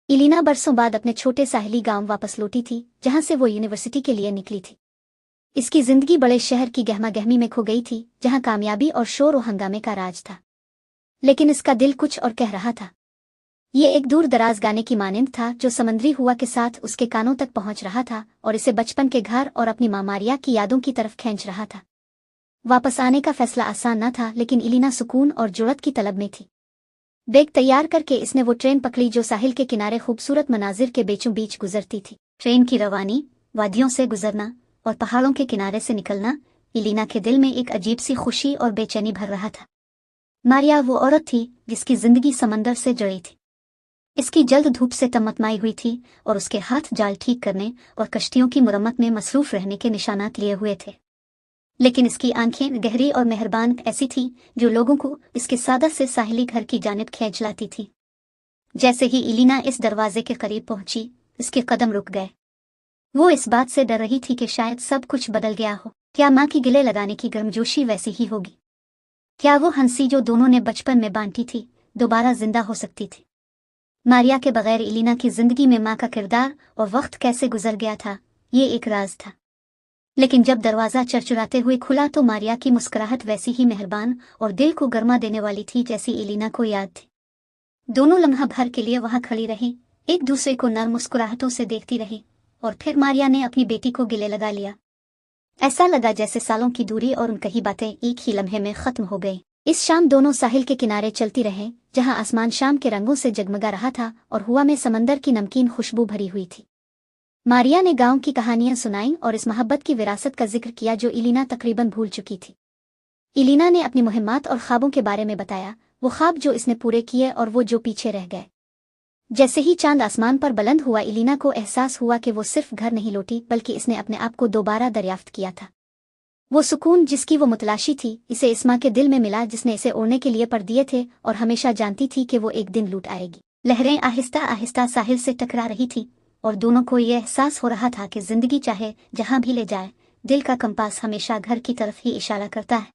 इलीना बरसों बाद अपने छोटे साहिली गांव वापस लौटी थी, जहां से वो यूनिवर्सिटी के लिए निकली थी। इसकी जिंदगी बड़े शहर की गहमागहमी में खो गई थी, जहां कामयाबी और शोर और हंगामे का राज था। लेकिन इसका दिल कुछ और कह रहा था। ये एक दूर दराज गाने की मानिंद था जो समंदरी हुआ के साथ उसके कानों तक पहुंच रहा था और इसे बचपन के घर और अपनी माँ मारिया की यादों की तरफ खींच रहा था। वापस आने का फैसला आसान न था, लेकिन इलीना सुकून और जुर्रत की तलब में थी। बैग तैयार करके इसने वो ट्रेन पकड़ी जो साहिल के किनारे खूबसूरत मनाजिर के बीचों बीच गुजरती थी। ट्रेन की रवानी, वादियों से गुजरना और पहाड़ों के किनारे से निकलना इलीना के दिल में एक अजीब सी खुशी और बेचैनी भर रहा था। मारिया वो औरत थी जिसकी जिंदगी समंदर से जुड़ी थी। इसकी जल्द धूप से तमतमाई हुई थी और उसके हाथ जाल ठीक करने और कश्तियों की मुरम्मत में मसरूफ रहने के निशानात लिए हुए थे। लेकिन इसकी आंखें गहरी और मेहरबान ऐसी थी जो लोगों को इसके सादा से साहिली घर की जानिब खींच लाती थी। जैसे ही इलीना इस दरवाजे के करीब पहुंची, इसके कदम रुक गए। वो इस बात से डर रही थी कि शायद सब कुछ बदल गया हो। क्या माँ की गिले लगाने की गर्मजोशी वैसी ही होगी? क्या वो हंसी जो दोनों ने बचपन में बांटी थी दोबारा जिंदा हो सकती थी? मारिया के बगैर इलीना की जिंदगी में माँ का किरदार और वक्त कैसे गुजर गया था, ये एक राज था। लेकिन जब दरवाज़ा चरचराते हुए खुला तो मारिया की मुस्कुराहट वैसी ही मेहरबान और दिल को गर्मा देने वाली थी जैसी इलीना को याद थी। दोनों लम्हा भर के लिए वहां खड़ी रही, एक दूसरे को नर्म मुस्कुराहटों से देखती रही, और फिर मारिया ने अपनी बेटी को गले लगा लिया। ऐसा लगा जैसे सालों की दूरी और उन कही बातें एक ही लम्हे में खत्म हो गई। इस शाम दोनों साहिल के किनारे चलती रहे, जहां आसमान शाम के रंगों से जगमगा रहा था और हुआ में समंदर की नमकीन खुशबू भरी हुई थी। मारिया ने गांव की कहानियां सुनाई और इस मोहब्बत की विरासत का जिक्र किया जो इलीना तकरीबन भूल चुकी थी। इलीना ने अपनी मुहिम्मात और ख्वाबों के बारे में बताया, वो ख्वाब जो इसने पूरे किए और वो जो पीछे रह गए। जैसे ही चांद आसमान पर बुलंद हुआ, इलीना को एहसास हुआ कि वो सिर्फ घर नहीं लौटी बल्कि इसने अपने आप को दोबारा दरियाफ्त किया था। वो सुकून जिसकी वो मुतलाशी थी, इसे इस माँ के दिल में मिला जिसने इसे ओढ़ने के लिए पर दिए थे और हमेशा जानती थी कि वो एक दिन लूट आएगी। लहरें आहिस्ता आहिस्ता साहिल से टकरा रही थी और दोनों को ये एहसास हो रहा था कि जिंदगी चाहे जहां भी ले जाए, दिल का कंपास हमेशा घर की तरफ ही इशारा करता है।